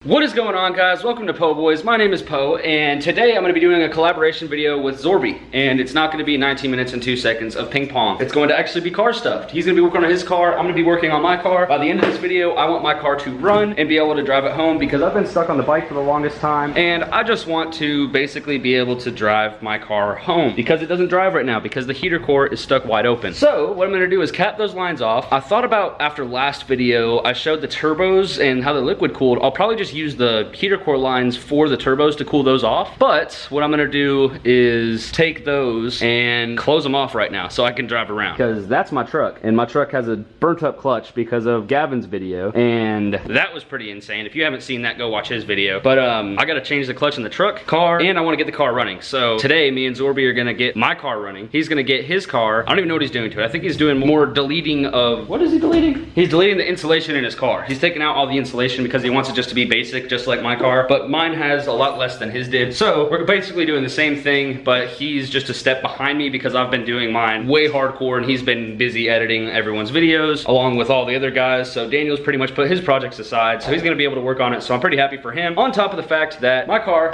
What is going on, guys? Welcome to Poe Boys. My name is Poe, and today I'm going to be doing a collaboration video with Zorby, and it's not going to be 19 minutes and 2 seconds of ping pong. It's going to actually be car stuff. He's going to be working on his car. I'm going to be working on my car. By the end of this video, I want my car to run and be able to drive it home because I've been stuck on the bike for the longest time, and I just want to basically be able to drive my car home because it doesn't drive right now because the heater core is stuck wide open. So what I'm going to do is cap those lines off. I thought about, after last video, I showed the turbos and how the liquid cooled. I'll probably just use the heater core lines for the turbos to cool those off, but what I'm gonna do is take those and close them off right now so I can drive around, because that's my truck, and my truck has a burnt up clutch because of Gavin's video, and that was pretty insane. If you haven't seen that, go watch his video. But I gotta change the clutch in the truck, car, and I want to get the car running. So today me and Zorby are gonna get my car running. He's gonna get his car. I don't even know what he's doing to it. I think he's doing more deleting of, what is he deleting? He's deleting the insulation in his car. He's taking out all the insulation because he wants it just to be basic, just like my car, but mine has a lot less than his did. So we're basically doing the same thing, but he's just a step behind me because I've been doing mine way hardcore and he's been busy editing everyone's videos along with all the other guys. So Daniel's pretty much put his projects aside, so he's gonna be able to work on it. So I'm pretty happy for him, on top of the fact that my car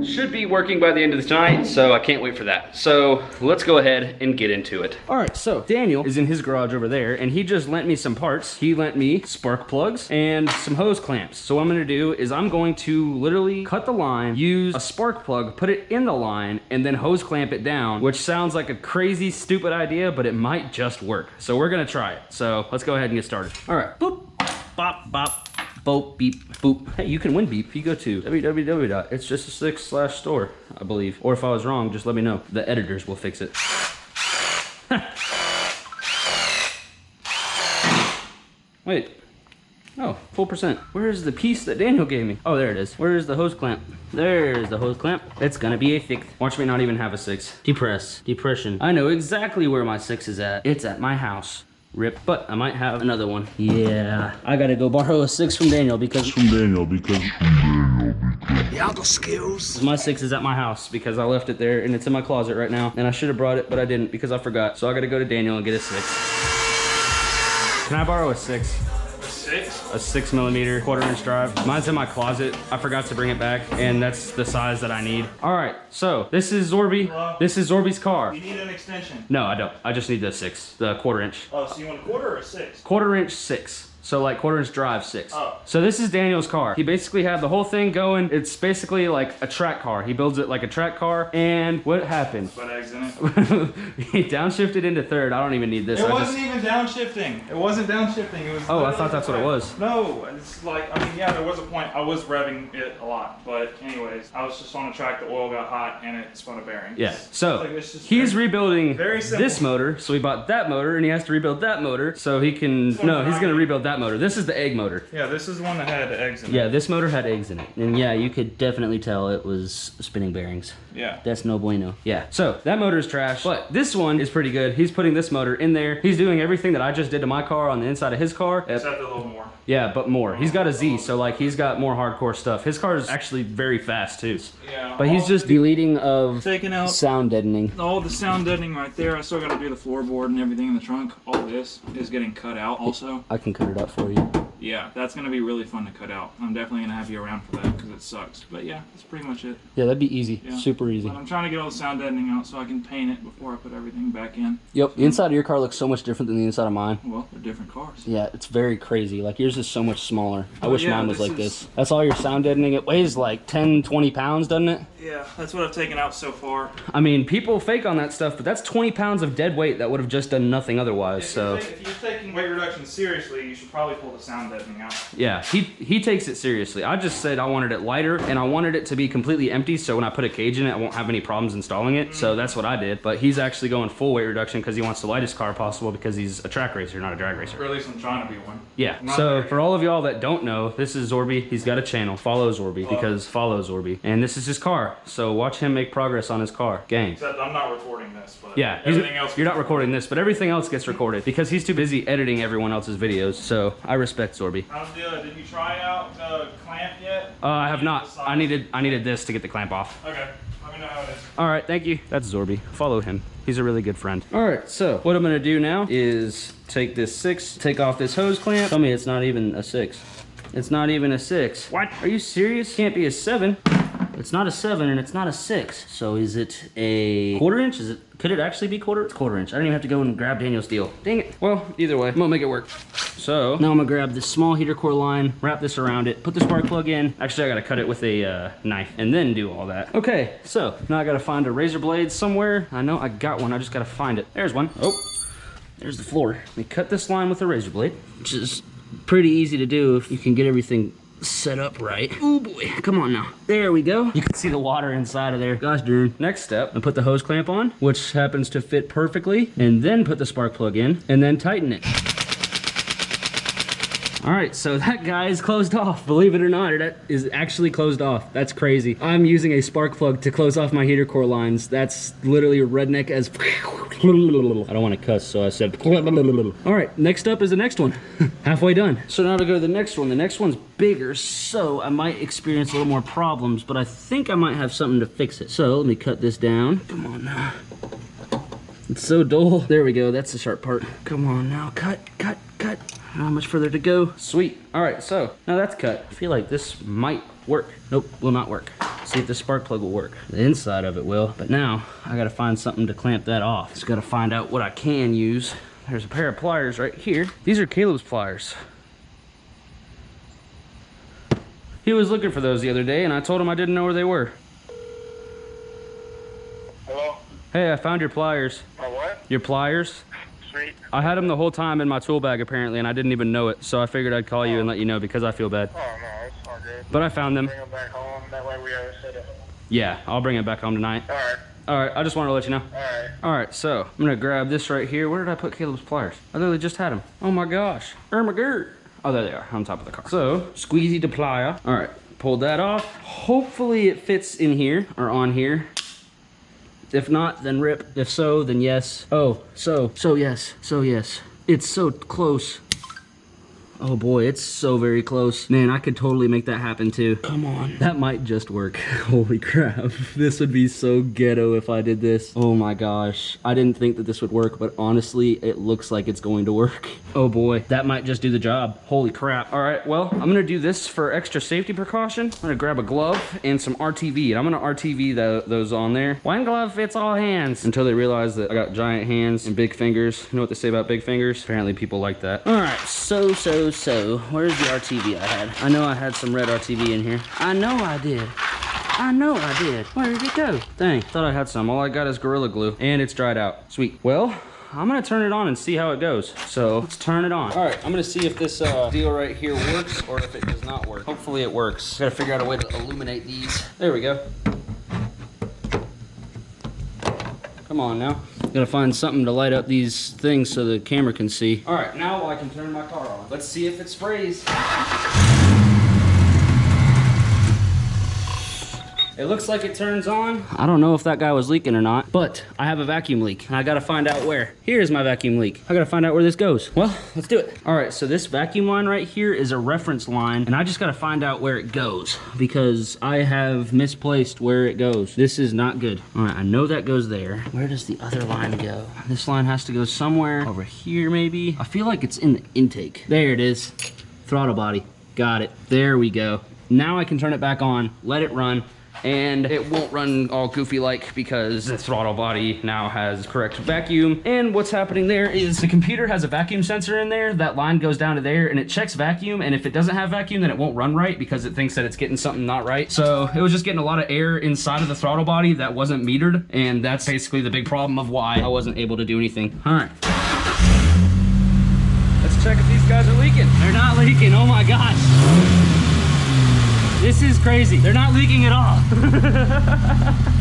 should be working by the end of the night, so I can't wait for that. So let's go ahead and get into it. All right, so Daniel is in his garage over there, and he just lent me some parts. He lent me spark plugs and some hose clamps. So what I'm gonna do is I'm going to literally cut the line, use a spark plug, put it in the line, and then hose clamp it down, which sounds like a crazy, stupid idea, but it might just work. So we're gonna try it. So let's go ahead and get started. All right, boop, bop, bop. Boop, beep, boop. Hey, you can win beep if you go to www.itsjustasix/store, I believe. Or if I was wrong, just let me know. The editors will fix it. Wait. Oh, full percent. Where's the piece that Daniel gave me? Oh, there it is. Where's the hose clamp? There's the hose clamp. It's gonna be a 6. Watch me not even have a 6. Depression. I know exactly where my 6 is at. It's at my house. Rip, but I might have another one. Yeah, I gotta go borrow a 6 from Daniel because the other skills. My 6 is at my house because I left it there and it's in my closet right now. And I should have brought it, but I didn't because I forgot. So I gotta go to Daniel and get a 6. Can I borrow a 6? A 6mm 1/4-inch drive. Mine's in my closet. I forgot to bring it back, and that's the size that I need. All right, so this is Zorby. Hello? This is Zorby's car. You need an extension. No, I don't. I just need the 6, the 1/4-inch. Oh, so you want a 1/4 or a 6? 1/4-inch 6. So like 1/4-inch drive 6. Oh. So this is Daniel's car. He basically had the whole thing going. It's basically like a track car. He builds it like a track car. And what happened? Put eggs in it. He downshifted into 3rd. I don't even need this. It wasn't even downshifting. It wasn't downshifting. It was. Oh, I thought that's what it was. No, it's like, I mean, yeah, there was a point. I was revving it a lot, but anyways, I was just on a track. The oil got hot and it spun a bearing. Yeah. So like, it's just he's rebuilding very simple. this motor. So he bought that motor and he has to rebuild that motor so he can. No, he's gonna rebuild that motor. This is the egg motor. Yeah, this is the one that had eggs in it. Yeah, this motor had eggs in it. And yeah, you could definitely tell it was spinning bearings. Yeah. That's no bueno. Yeah, so that motor is trash, but this one is pretty good. He's putting this motor in there. He's doing everything that I just did to my car on the inside of his car. Except a little more. Yeah, but more. He's got a Z, so like he's got more hardcore stuff. His car is actually very fast too. Yeah. But he's just deleting of taking out sound deadening. all the sound deadening right there. I still got to do the floorboard and everything in the trunk. All this is getting cut out also. I can cut it up for you. Yeah, that's going to be really fun to cut out. I'm definitely going to have you around for that because it sucks. But yeah, that's pretty much it. Yeah, that'd be easy. Yeah. Super easy. But I'm trying to get all the sound deadening out so I can paint it before I put everything back in. Yep, the inside of your car looks so much different than the inside of mine. Well, they're different cars. Yeah, it's very crazy. Like yours is so much smaller. I Oh, wish yeah, mine was this like is- this. That's all your sound deadening. It weighs like 10, 20 pounds, doesn't it? Yeah, that's what I've taken out so far. I mean, people fake on that stuff, but that's 20 pounds of dead weight that would have just done nothing otherwise, so. If you're taking weight reduction seriously, you should probably pull the sound deadening out. Yeah, he takes it seriously. I just said I wanted it lighter, and I wanted it to be completely empty, so when I put a cage in it, I won't have any problems installing it, so that's what I did. But he's actually going full weight reduction because he wants the lightest car possible because he's a track racer, not a drag racer. Or at least I'm trying to be one. Yeah, Not so very- for all of y'all that don't know, this is Zorby. He's got a channel. Follow Zorby because follow Zorby. And this is his car, so watch him make progress on his car. Gang. Except I'm not recording this, but Yeah, everything else. you're not recording this, but everything else gets recorded because he's too busy editing everyone else's videos, so I respect Zorby. How's the, did you try out the clamp yet? I have not. I needed this to get the clamp off. Okay, let me know how it is. All right, thank you. That's Zorby. Follow him. He's a really good friend. All right, so what I'm gonna do now is take this 6, take off this hose clamp. Tell me it's not even a 6. It's not even a 6. What? Are you serious? Can't be a 7. It's not a 7 and it's not a 6. So is it a 1/4 inch? Could it actually be quarter? It's 1/4 inch. I didn't even have to go and grab Daniel's deal. Dang it. Well, either way, I'm gonna make it work. So now I'm gonna grab this small heater core line, wrap this around it, put the spark plug in. Actually, I gotta cut it with a knife and then do all that. Okay, so now I gotta find a razor blade somewhere. I know I got one, I just gotta find it. There's one. Oh, there's the floor. Let me cut this line with a razor blade, which is pretty easy to do if you can get everything set up right. Oh boy, come on now. There we go. You can see the water inside of there. Gosh darn. Next step, I put the hose clamp on, which happens to fit perfectly, and then put the spark plug in, and then tighten it. All right, so that guy is closed off. Believe it or not, it is actually closed off. That's crazy. I'm using a spark plug to close off my heater core lines. That's literally redneck as I don't want to cuss, so I said all right, next up is the next one. Halfway done. So now to go to the next one. The next one's bigger, so I might experience a little more problems, but I think I might have something to fix it. So let me cut this down. Come on now. It's so dull. There we go, that's the sharp part. Come on now, cut, cut, cut. How much further to go? Sweet. All right, so now that's cut. I feel like this might work. Nope, will not work. See if the spark plug will work. The inside of it will, but now I gotta find something to clamp that off. Just gotta find out what I can use. There's a pair of pliers right here. These are Caleb's pliers. He was looking for those the other day and I told him I didn't know where they were. Hello? Hey, I found your pliers. My what? Your pliers? Sweet. I had them the whole time in my tool bag apparently and I didn't even know it. So I figured I'd call you and let you know because I feel bad. Oh, no, it's all good. But I found them. Bring them back home. That way we have it set up. Yeah, I'll bring it back home tonight. All right. All right, I just wanted to let you know. All right. All right, so I'm gonna grab this right here. Where did I put Caleb's pliers? I literally just had them. Oh my gosh. Oh, there they are, on top of the car. So, squeezy the plier. All right, pulled that off. Hopefully it fits in here or on here. If not, then rip. If so, then yes. Oh, so yes, It's so close. Oh boy, it's so very close. Man, I could totally make that happen too. Come on. That might just work. Holy crap. This would be so ghetto if I did this. Oh my gosh. I didn't think that this would work, but honestly, it looks like it's going to work. Oh boy, that might just do the job. Holy crap. All right, well, I'm gonna do this for extra safety precaution. I'm gonna grab a glove and some RTV, and I'm gonna RTV those on there. One glove fits all hands. Until they realize that I got giant hands and big fingers. You know what they say about big fingers? Apparently people like that. All right, so, where's the RTV I had? I know I had some red RTV in here. I know I did. Where did it go? Dang, thought I had some. All I got is Gorilla Glue, and it's dried out. Sweet. Well, I'm gonna turn it on and see how it goes. So let's turn it on. All right, I'm gonna see if this deal right here works or if it does not work. Hopefully it works. Gotta figure out a way to illuminate these. There we go. Come on now. Gotta find something to light up these things so the camera can see. All right, now I can turn my car on. Let's see if it sprays. It looks like it turns on. I don't know if that guy was leaking or not, but I have a vacuum leak and I gotta find out where. Here's my vacuum leak. I gotta find out where this goes. Well, let's do it. All right, so this vacuum line right here is a reference line and I just gotta find out where it goes because I have misplaced where it goes. This is not good. All right, I know that goes there. Where does the other line go? This line has to go somewhere over here maybe. I feel like it's in the intake. There it is. Throttle body. Got it. There we go. Now I can turn it back on, let it run, and it won't run all goofy like because the throttle body now has correct vacuum. And what's happening there is the computer has a vacuum sensor in there. That line goes down to there and it checks vacuum, and if it doesn't have vacuum then it won't run right because it thinks that it's getting something not right. So it was just getting a lot of air inside of the throttle body that wasn't metered, and that's basically the big problem of why I wasn't able to do anything. All right, let's check if these guys are leaking. They're not leaking. Oh my gosh. This is crazy. They're not leaking at all.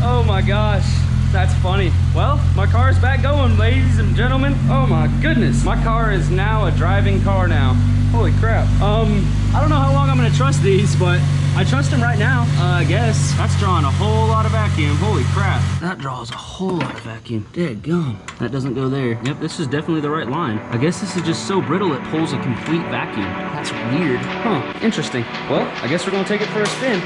Oh my gosh, that's funny. Well, my car's back going, ladies and gentlemen. Oh my goodness. My car is now a driving car now. Holy crap. I don't know how long I'm gonna trust these, but I trust them right now, I guess. That's drawing a whole lot of vacuum. Holy crap. That draws a whole lot of vacuum. Dadgum. That doesn't go there. Yep, this is definitely the right line. I guess this is just so brittle it pulls a complete vacuum. That's weird. Huh, interesting. Well, I guess we're gonna take it for a spin.